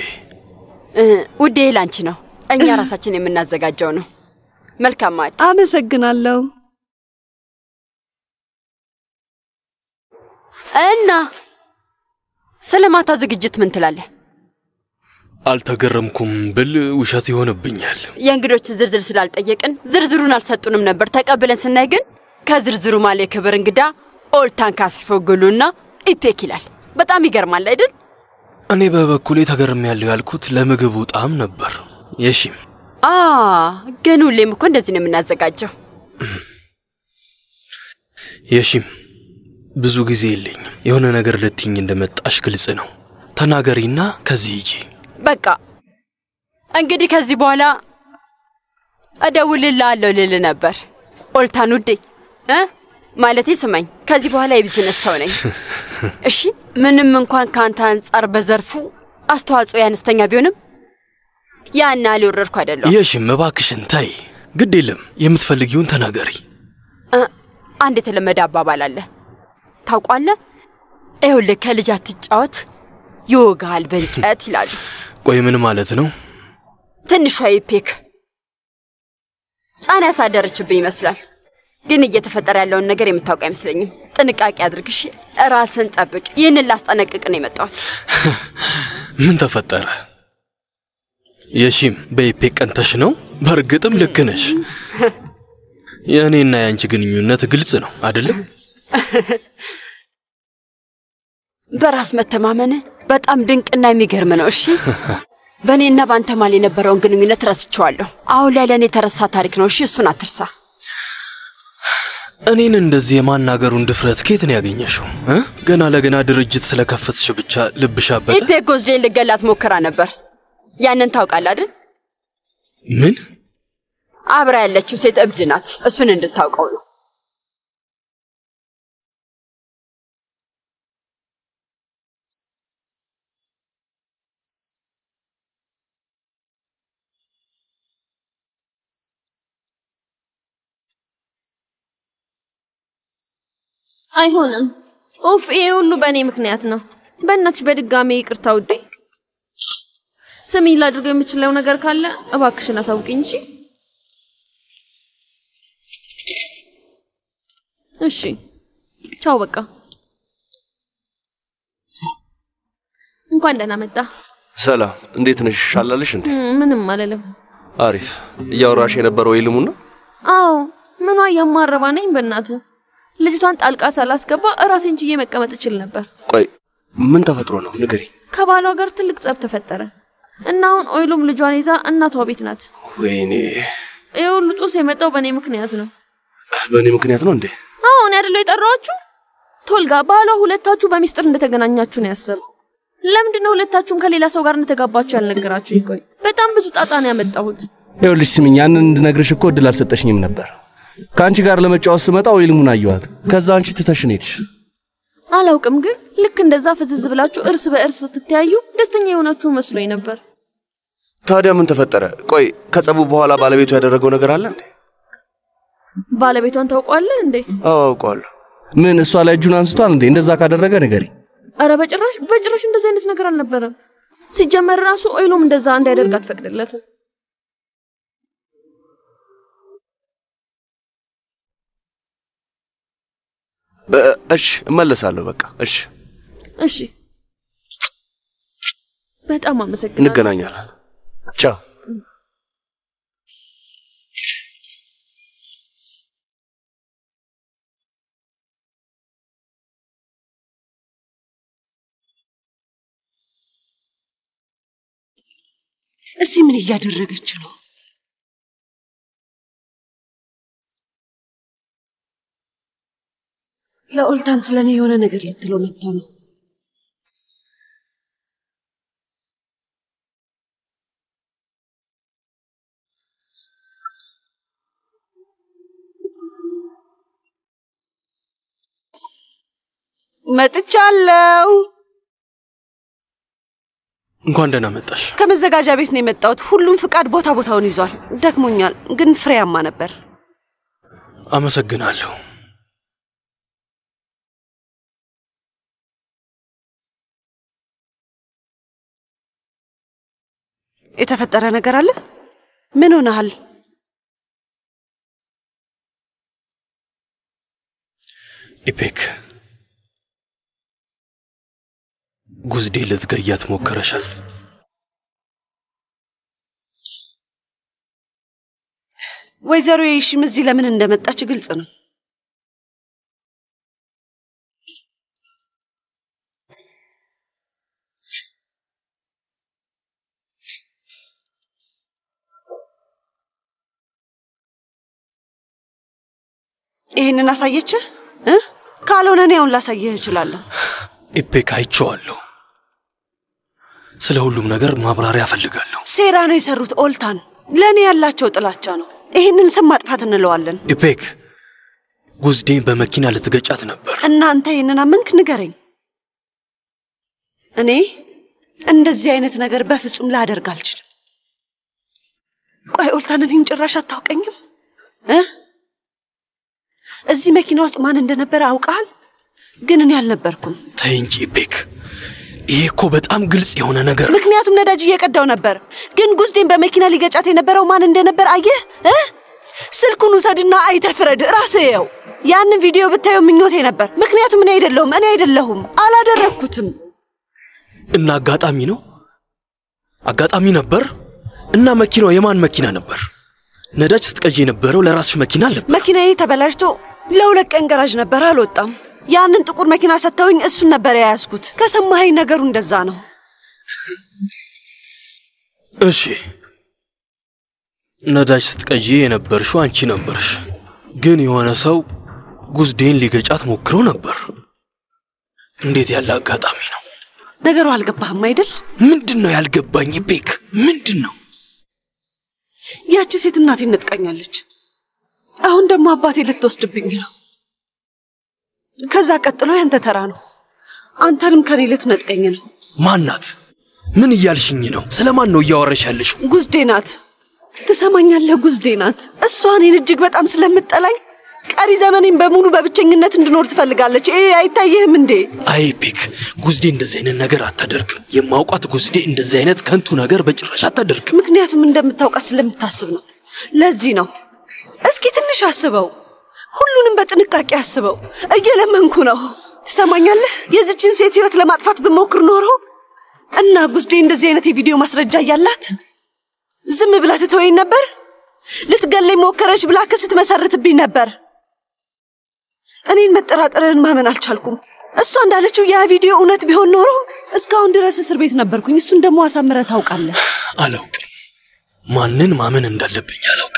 ውዴ ላንቺ ነው። እኛ ራሳችን የምናዘጋጀው ነው። መልካም ማዕድ። አመሰግናለሁ። እና ስለማታ ዝግጅት ምን ትላለህ? አልተገረምኩም ብል ውሸት ይሆንብኛል። የእንግዶችን ዝርዝር ስላልጠየቅን ዝርዝሩን አልሰጡንም ነበር። ተቀብለን ስናይ ግን ከዝርዝሩ ማለት የክብር እንግዳ ኦልታን ካሲፎግሉና ኢፔክ ይላል። በጣም ይገርማል አይደል? እኔ በበኩሌ ተገርሜያለሁ ያልኩት ለምግቡ ጣዕም ነበር። የሺም ግን ሁሌም እኮ እንደዚህ ነው የምናዘጋጀው። የሺም ብዙ ጊዜ የለኝም። የሆነ ነገር ልትይኝ እንደመጣሽ ግልጽ ነው። ተናገሪና ከዚህ ሂጂ። በቃ እንግዲህ ከዚህ በኋላ እደውልልሃለሁ ልል ነበር። ኦልታን ውዴ ማለቴ ስማኝ፣ ከዚህ በኋላ የቢዝነስ ሰው ነኝ። እሺ ምንም እንኳን ካንተ አንጻር በዘርፉ አስተዋጽኦ ያነስተኛ ቢሆንም ያና ሊወረድኩ አይደለም። የሺም እባክሽን ታይ። ግድ የለም የምትፈልጊውን ተናገሪ። አንድ የተለመደ አባባል አለ ታውቃለህ? ይኸውልህ ከልጅ አትጫወት ይወጋል በእንጨት ይላሉ። ቆይ ምን ማለት ነው? ትንሿ ኢፔክ ጫና ያሳደረችብኝ ይመስላል። ግን እየተፈጠረ ያለውን ነገር የምታውቅ አይመስለኝም። ጥንቃቄ አድርግሽ፣ ራስን ጠብቅ። ይህንን ላስጠነቅቅ ነው የመጣሁት። ምን ተፈጠረ? የሺም በኢፔክ ቀንተሽ ነው? በእርግጥም ልክ ነሽ። የእኔና ያንቺ ግንኙነት ግልጽ ነው አይደለም? በራስ መተማመን በጣም ድንቅና የሚገርም ነው። እሺ በእኔና ባንተ ማል የነበረውን ግንኙነት ረስቼዋለሁ። አሁን ላይ ለእኔ የተረሳ ታሪክ ነው። እሺ እሱን አትርሳ። እኔን እንደዚህ የማናገሩን ድፍረት ከየት ነው ያገኘሽው? ገና ለገና ድርጅት ስለከፈትሽ ብቻ ልብሽ አበጠ? ኢፔክ ጎዝዴን ልገላት ሞክራ ነበር። ያንን ታውቃለህ አይደል? ምን? አብራ ያለችው ሴት እብድ ናት። እሱን እንድታውቀው ነው። አይሆንም። ኡፍ ይሄ ሁሉ በእኔ ምክንያት ነው። በእናትሽ በድጋሚ ይቅርታ ውዴ። ስሚ ላድርገው የምችለው ነገር ካለ እባክሽን አሳውቂኝ እንጂ። እሺ ቻው በቃ። እንኳን ደህና መጣ። ሰላም፣ እንዴት ነሽ? ሻላለሽ እንዴ? ምንም አልልም። አሪፍ። እያወራሽ የነበረው ይልሙና? አዎ፣ ምኗ የማረባ ነኝ በእናትህ። ልጅቷን ጣልቃ ሳላስገባ ራሴን ችዬ መቀመጥ እችል ነበር። ቆይ ምን ተፈጥሮ ነው ንገሪ። ከባሏ ጋር ትልቅ ጸብ ተፈጠረ እና አሁን ኦይሉም ልጇን ይዛ እናቷ ቤት ናት። ወይኔ ይሄ ሁሉ ጦስ የመጣው በእኔ ምክንያት ነው። በእኔ ምክንያት ነው እንዴ? አዎ፣ እኔ አይደለሁ የጠራኋችሁ? ቶልጋ ባሏ ሁለታችሁ በሚስጥር እንደተገናኛችሁ ነው ያሰበው። ለምንድን ነው ሁለታችሁም ከሌላ ሰው ጋር እንደተጋባችሁ ያልነገራችሁ? ይቆይ በጣም ብዙ ጣጣ ነው ያመጣሁት። ይኸውልሽ ስሚኝ፣ ያንን እንድነግርሽ እኮ እድል አልሰጠሽኝም ነበር። ከአንቺ ጋር ለመጫወት ስመጣ ኢልሙን አየኋት። ከዛ አንቺ ትተሽን ሄድሽ። አላውቅም፣ ግን ልክ እንደዛ ፍዝዝ ብላችሁ እርስ በእርስ ስትተያዩ ደስተኛ የሆናችሁ መስሎኝ ነበር። ታዲያ ምን ተፈጠረ? ቆይ ከጸቡ በኋላ ባለቤቱ ያደረገው ነገር አለ እንዴ? ባለቤቷን ታውቀዋለህ እንዴ? አዎ አውቀዋለሁ። ምን እሷ ላይ እጁን አንስቷል እንዴ? እንደዛ ካደረገ ንገሪ። አረ በጭራሽ እንደዛ አይነት ነገር አልነበረም። ሲጀመር ራሱ ኦይሉም እንደዛ እንዳይደርግ አትፈቅድለትም። እሺ እመለሳለሁ። በቃ እሺ። በጣም አመሰግናለሁ። እንገናኛለን። ቻው። እዚህ ምን እያደረገች ነው? ለኦልታን ስለኔ የሆነ ነገር ልትለው መጣ ነው። መጥቻለሁ። እንኳን ደህና መጣሽ። ከመዘጋጃ ቤት ነው የመጣሁት። ሁሉም ፍቃድ ቦታውን ይዟል። ደክሞኛል፣ ግን ፍሬያማ ነበር። አመሰግናለሁ። የተፈጠረ ነገር አለ? ምን ሆነሃል? ኢፔክ ጉዝዴ ልትገያት ሞከረሻል? ወይዘሮ የሺም እዚህ ለምን እንደመጣች ግልጽ ነው። ይሄንን አሳየችህ? ካልሆነ እኔ አሁን ላሳየህ እችላለሁ። ኢፔክ አይቼዋለሁ። ስለ ሁሉም ነገር ማብራሪያ እፈልጋለሁ። ሴራ ነው የሰሩት ኦልታን። ለእኔ ያላቸው ጥላቻ ነው። ይሄንን ስም ማጥፋት እንለዋለን። ኢፔክ ጉዝዴን በመኪና ልትገጫት ነበር። እናንተ ይሄንን አመንክ? ንገረኝ። እኔ እንደዚህ አይነት ነገር በፍጹም ላደርግ አልችልም። ቆይ ኦልታን እኔን ጭራሽ አታውቀኝም? እዚህ መኪና ውስጥ ማን እንደነበረ አውቃል? ግን እኔ አልነበርኩም። ተይ እንጂ ኢፔክ፣ ይሄ እኮ በጣም ግልጽ የሆነ ነገር። ምክንያቱም ነዳጅ እየቀዳው ነበር። ግን ጉዝዴን በመኪና ሊገጫት የነበረው ማን እንደነበር አየህ? ስልኩን ውሰድና አይተህ ፍረድ። ራስህ ያው ያንን ቪዲዮ ብታየው ምኞቴ ነበር። ምክንያቱም እኔ አይደለሁም፣ አላደረኩትም። እና አጋጣሚ ነው? አጋጣሚ ነበር? እና መኪናው የማን መኪና ነበር? ነዳጅ ስትቀጂ የነበረው ለራስሽ መኪና አለበት። መኪናዬ ተበላሽቶ ለ2 ቀን ገራጅ ነበር፣ አልወጣም። ያንን ጥቁር መኪና ሰጥተውኝ እሱን ነበር የያዝኩት። ከሰማኸኝ ነገሩ እንደዛ ነው። እሺ ነዳጅ ስትቀጂ የነበርሽው አንቺ ነበርሽ፣ ግን የሆነ ሰው ጉዝዴን ሊገጫት ሞክሮ ነበር። እንዴት ያለ አጋጣሚ ነው? ነገሩ አልገባህም አይደል? ምንድነው ያልገባኝ ቤክ? ምንድነው? ያቺ ሴት እናቴን ነጥቃኛለች። አሁን ደግሞ አባቴ ልትወስድብኝ ነው። ከዛ ቀጥሎ ያንተ ተራ ነው። አንተንም ከኔ ልትነጥቀኝ ነው። ማናት? ምን እያልሽኝ ነው? ስለማን ነው እያወራሽ ያለሽው? ጉዝዴ ናት። ትሰማኛለህ? ጉዝዴ ናት። እሷ እኔን እጅግ በጣም ስለምጠላኝ ቀሪ ዘመኔን በሙሉ በብቸኝነት እንድኖር ትፈልጋለች። አይታየህም እንዴ? አይ ቤክ፣ ጉዝዴ እንደዚህ አይነት ነገር አታደርግም። የማውቃት ጉዝዴ እንደዚህ አይነት ከንቱ ነገር በጭራሽ አታደርግም። ምክንያቱም እንደምታውቃት ስለምታስብ ነው። ለዚህ ነው። እስኪ ትንሽ አስበው፣ ሁሉንም በጥንቃቄ አስበው። እየለመንኩ ነው። ትሰማኛለህ? የዚችን ሴት ህይወት ለማጥፋት ብሞክር ኖሮ እና ጉዝዴ እንደዚህ አይነት የቪዲዮ ማስረጃ ያላት ዝም ብላ ትተወኝ ነበር? ልትገለኝ ሞከረች ብላ ክስ ትመሰርትብኝ ነበር። እኔን መጠራጠርህን ማመን አልቻልኩም። እሷ እንዳለችው ያ ቪዲዮ እውነት ቢሆን ኖሮ እስካሁን ድረስ እስር ቤት ነበርኩኝ። እሱን ደግሞ አሳምረህ ታውቃለህ። አላውቅም። ማንን ማመን እንዳለብኝ አላውቅም።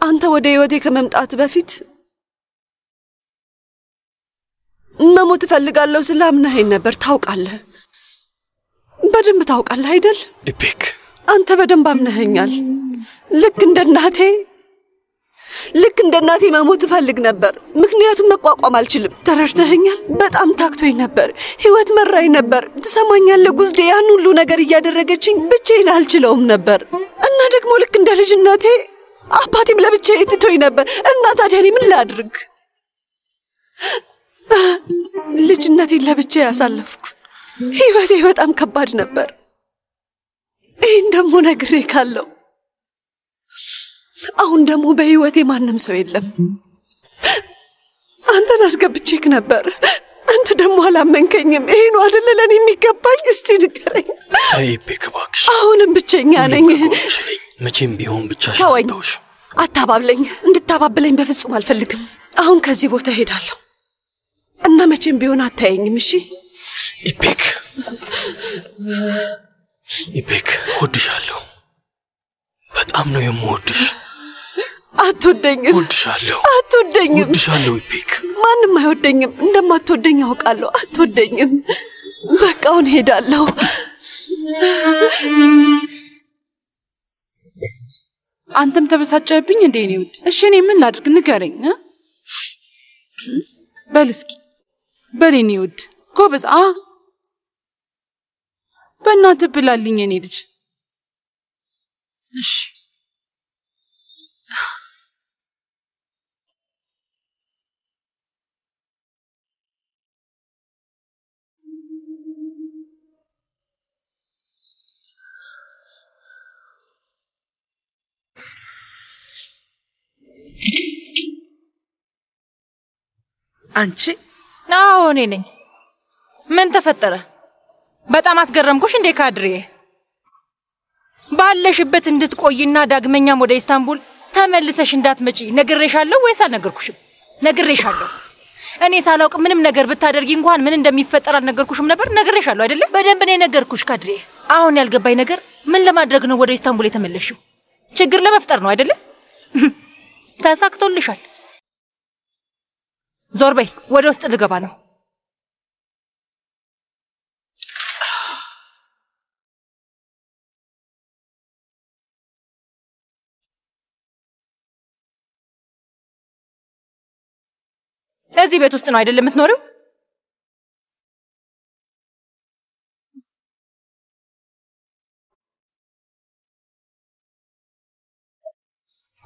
አንተ ወደ ህይወቴ ከመምጣት በፊት መሞት እፈልጋለሁ ስላምነኸኝ ነበር። ታውቃለህ፣ በደንብ ታውቃለህ አይደል? ኢፔክ፣ አንተ በደንብ አምነኸኛል። ልክ እንደ እናቴ መሞት እፈልግ ነበር፣ ምክንያቱም መቋቋም አልችልም። ተረድተኸኛል? በጣም ታክቶኝ ነበር። ህይወት መራኝ ነበር። ትሰማኛለህ ጉዝዴ? ያን ሁሉ ነገር እያደረገችኝ ብቻዬን አልችለውም ነበር እና ደግሞ ልክ እንደ ልጅነቴ አባቴም ለብቻዬ ትቶኝ ነበር እና ታዲያ እኔ ምን ላድርግ? ልጅነቴን ለብቻዬ ያሳለፍኩ። ህይወቴ በጣም ከባድ ነበር። ይህን ደግሞ ነግሬ ካለው አሁን ደግሞ በህይወቴ ማንም ሰው የለም። አንተን አስገብቼክ ነበር። አንተ ደግሞ አላመንከኝም። ይሄ ነው አይደል ለኔ የሚገባኝ? እስቲ ንገረኝ። አይ ቤክ እባክሽ፣ አሁንም ብቸኛ ነኝ። መቼም ቢሆን ብቻሽ ተወኝ፣ አታባብለኝ። እንድታባብለኝ በፍጹም አልፈልግም። አሁን ከዚህ ቦታ ሄዳለሁ እና መቼም ቢሆን አታየኝም። እሺ ኢፔክ፣ እወድሻለሁ። በጣም ነው የምወድሽ። አትወደኝም? እወድሻለሁ። አትወደኝም? እወድሻለሁ ኢፔክ። ማንም አይወደኝም። እንደማትወደኝ አውቃለሁ። አትወደኝም። በቃ አሁን ሄዳለሁ። አንተም ተበሳጨህብኝ እንዴ? እኔ ውድ፣ እሺ እኔ ምን ላድርግ ንገረኝ። በል እስኪ በል እኔ ውድ፣ ጎበዝ። በእናትህ ብላልኝ እኔ ልጅ። እሺ አንቺ? አዎ እኔ ነኝ። ምን ተፈጠረ? በጣም አስገረምኩሽ እንዴ ካድሬ? ባለሽበት እንድትቆይና ዳግመኛም ወደ ኢስታንቡል ተመልሰሽ እንዳትመጪ ነግሬሻለሁ ወይስ አልነገርኩሽም? ነግሬሻለሁ። እኔ ሳላውቅ ምንም ነገር ብታደርጊ እንኳን ምን እንደሚፈጠር አልነገርኩሽም ነበር? ነግሬሻለሁ አይደለ? በደንብ ነው ነገርኩሽ ካድሬ። አሁን ያልገባኝ ነገር ምን ለማድረግ ነው ወደ ኢስታንቡል የተመለሽው? ችግር ለመፍጠር ነው አይደለ? ተሳክቶልሻል። ዞር በይ፣ ወደ ውስጥ ልገባ ነው። እዚህ ቤት ውስጥ ነው አይደል የምትኖሪው?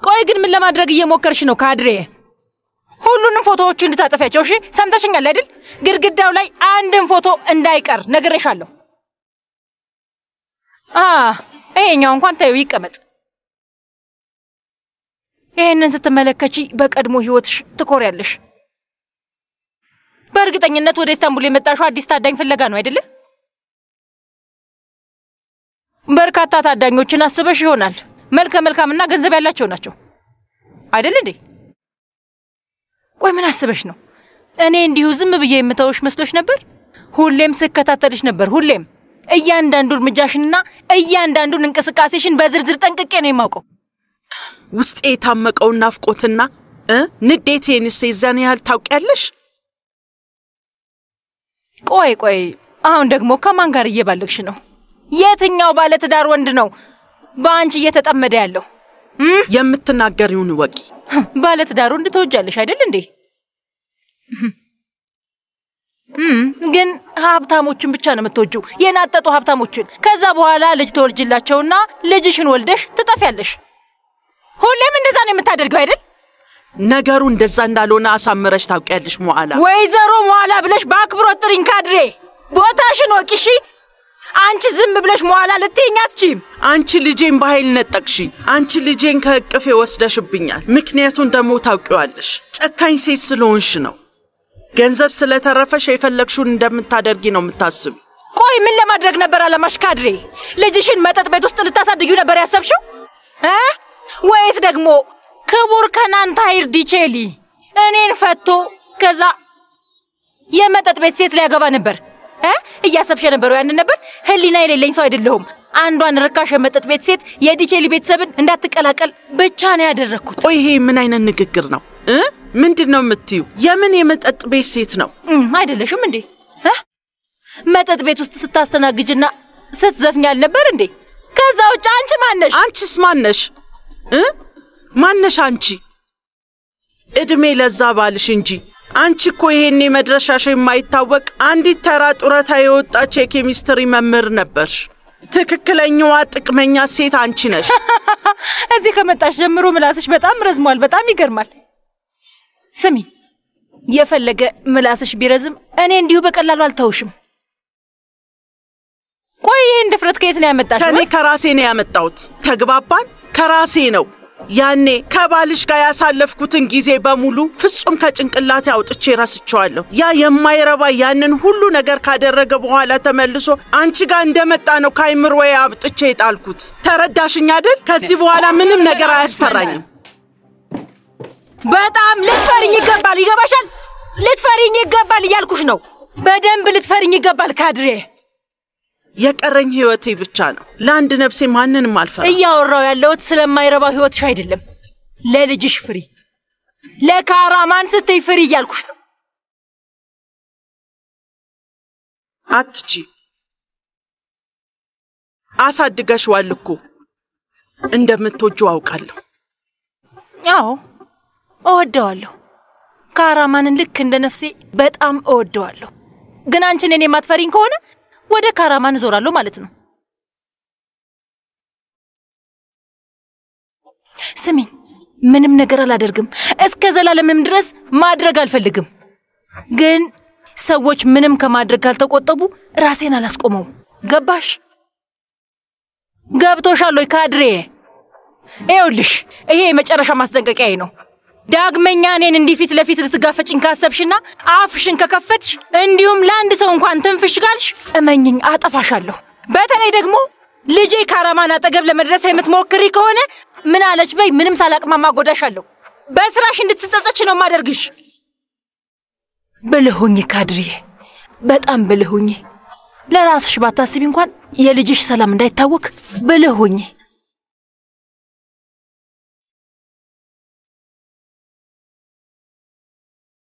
ቆይ ግን ምን ለማድረግ እየሞከርሽ ነው ካድሬ? ሁሉንም ፎቶዎቹ እንድታጠፊያቸው እሺ? ሰምተሽኛል አይደል? ግድግዳው ላይ አንድም ፎቶ እንዳይቀር ነግሬሻለሁ። ይሄኛው እንኳን ታዩ ይቀመጥ። ይሄንን ስትመለከቺ በቀድሞ ህይወትሽ ትኮሪያለሽ። በእርግጠኝነት ወደ ኢስታንቡል የመጣሽው አዲስ ታዳኝ ፍለጋ ነው አይደለ? በርካታ ታዳኞችን አስበሽ ይሆናል። መልከ መልካምና ገንዘብ ያላቸው ናቸው አይደል እንዴ? ቆይ ምን አስበሽ ነው? እኔ እንዲሁ ዝም ብዬ የምተውሽ መስሎሽ ነበር? ሁሌም ስከታተልሽ ነበር። ሁሌም እያንዳንዱ እርምጃሽንና እያንዳንዱን እንቅስቃሴሽን በዝርዝር ጠንቅቄ ነው የማውቀው። ውስጤ የታመቀው ናፍቆትና ንዴቴንስ የዛን ያህል ታውቂያለሽ? ቆይ አሁን ደግሞ ከማን ጋር እየባለግሽ ነው? የትኛው ባለትዳር ወንድ ነው በአንቺ እየተጠመደ ያለው? የምትናገሪውን ወቂ። ባለትዳሩ እንድትወጃለሽ አይደል እንዴ? ግን ሀብታሞችን ብቻ ነው የምትወጂው፣ የናጠጡ ሀብታሞችን። ከዛ በኋላ ልጅ ተወልጅላቸውና ልጅሽን ወልደሽ ትጠፊያለሽ። ሁሌም እንደዛ ነው የምታደርገው አይደል? ነገሩ እንደዛ እንዳልሆነ አሳምረሽ ታውቂያለሽ ሙዓላ። ወይዘሮ ሙዓላ ብለሽ በአክብሮት ጥሪኝ ካድሬ። ቦታሽን ወቂ እሺ። አንቺ ዝም ብለሽ ሙዓላ ልትይኝ አትችይም። አንቺ ልጄን በኃይል ነጠቅሽ። አንቺ ልጄን ከእቅፌ ወስደሽብኛል። ምክንያቱን ደግሞ ታውቂዋለሽ። ጨካኝ ሴት ስለሆንሽ ነው። ገንዘብ ስለተረፈሽ የፈለግሽውን እንደምታደርጊ ነው የምታስቢ። ቆይ ምን ለማድረግ ነበር አለማሽ ካድሬ? ልጅሽን መጠጥ ቤት ውስጥ ልታሳድጊው ነበር ያሰብሽው? ወይስ ደግሞ ክቡር ከናን ታሂር ዲቼሊ እኔን ፈቶ ከዛ የመጠጥ ቤት ሴት ሊያገባ ነበር? እያሰብሽ የነበረው ያንን ነበር? ህሊና የሌለኝ ሰው አይደለሁም። አንዷን ርካሽ የመጠጥ ቤት ሴት የዲቼሊ ቤተሰብን እንዳትቀላቀል ብቻ ነው ያደረኩት። ቆይ ይሄ ምን አይነት ንግግር ነው? ምንድነው የምትዩ? የምን የመጠጥ ቤት ሴት ነው? አይደለሽም እንዴ? መጠጥ ቤት ውስጥ ስታስተናግጅና ስትዘፍኝ አልነበር እንዴ? ከዛ ውጭ አንቺ ማነሽ? አንቺስ ማነሽ? ማነሽ አንቺ? እድሜ ለዛ ባልሽ እንጂ አንቺ እኮ ይሄኔ መድረሻሽ የማይታወቅ አንዲት ተራ ጡረታ የወጣች የኬሚስትሪ መምህር ነበርሽ። ትክክለኛዋ ጥቅመኛ ሴት አንቺ ነሽ። እዚህ ከመጣሽ ጀምሮ ምላስሽ በጣም ረዝሟል። በጣም ይገርማል። ስሚ፣ የፈለገ ምላስሽ ቢረዝም እኔ እንዲሁ በቀላሉ አልተውሽም። ቆይ ይሄን ድፍረት ከየት ነው ያመጣሽው? ከኔ ከራሴ ነው ያመጣሁት። ተግባባን? ከራሴ ነው። ያኔ ከባልሽ ጋር ያሳለፍኩትን ጊዜ በሙሉ ፍጹም ከጭንቅላቴ አውጥቼ ረስቼዋለሁ። ያ የማይረባ ያንን ሁሉ ነገር ካደረገ በኋላ ተመልሶ አንቺ ጋር እንደመጣ ነው ከአይምሮዬ አውጥቼ የጣልኩት። ተረዳሽኝ አይደል? ከዚህ በኋላ ምንም ነገር አያስፈራኝም። በጣም ልትፈሪኝ ይገባል። ይገባሻል? ልትፈሪኝ ይገባል እያልኩሽ ነው። በደንብ ልትፈሪኝ ይገባል ካድሬ። የቀረኝ ህይወቴ ብቻ ነው። ለአንድ ነፍሴ ማንንም አልፈራ። እያወራው ያለሁት ስለማይረባ ህይወትሽ አይደለም። ለልጅሽ ፍሪ፣ ለካራማን ስትይ ፍሪ እያልኩሽ ነው። አትቺ አሳድገሽዋል እኮ እንደምትወጂው አውቃለሁ። አዎ እወደዋለሁ። ካራማንን ልክ እንደ ነፍሴ በጣም እወደዋለሁ። ግን አንቺ እኔን የማትፈሪኝ ከሆነ ወደ ካራማን ዞራለሁ ማለት ነው። ስሚ፣ ምንም ነገር አላደርግም። እስከ ዘላለምም ድረስ ማድረግ አልፈልግም። ግን ሰዎች ምንም ከማድረግ ካልተቆጠቡ ራሴን አላስቆመው። ገባሽ? ገብቶሻል ወይ ካድሬ? ይኸውልሽ፣ ይሄ የመጨረሻ ማስጠንቀቂያዬ ነው። ዳግመኛ እኔን እንዲህ ፊት ለፊት ልትጋፈጭኝ ካሰብሽና አፍሽን ከከፈትሽ እንዲሁም ለአንድ ሰው እንኳን ትንፍሽ ካልሽ እመኝኝ አጠፋሻለሁ። በተለይ ደግሞ ልጄ ካራማን አጠገብ ለመድረስ የምትሞክሪ ከሆነ ምን አለች በይ፣ ምንም ሳላቅማማ ጎዳሻለሁ። በስራሽ እንድትጸጸች ነው ማደርግሽ። ብልሁኝ ካድሬ፣ በጣም ብልሁኝ። ለራስሽ ባታስቢ እንኳን የልጅሽ ሰላም እንዳይታወክ ብልሁኝ።